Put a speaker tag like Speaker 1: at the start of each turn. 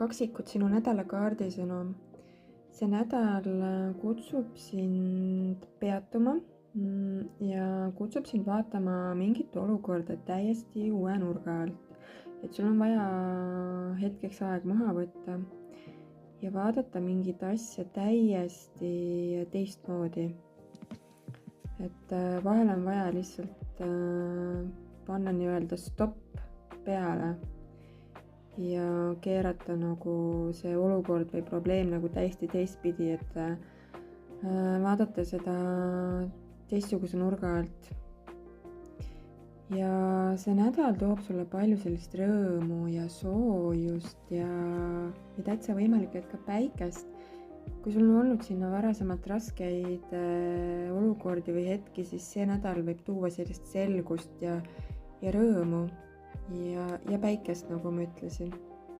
Speaker 1: Kaksikud, sinu nädala kaardisõnum. See nädal kutsub sind peatuma ja kutsub sind vaatama mingit olukorda täiesti uue nurga alt. Et sul on vaja hetkeks aeg maha võtta ja vaadata mingit asja täiesti teistmoodi. Et vahel on vaja lihtsalt panna nii-öelda stopp peale ja keerata nagu see olukord või probleem nagu täiesti teistpidi, et vaadata seda teistsuguse nurga alt. Ja see nädal toob sulle palju sellist rõõmu ja soojust ja täitsa võimalik, et ka päikest. Kui sul on olnud sinna varasemalt raskeid olukordi või hetki, siis see nädal võib tuua sellist selgust ja rõõmu ja päikest, nagu ma ütlesin.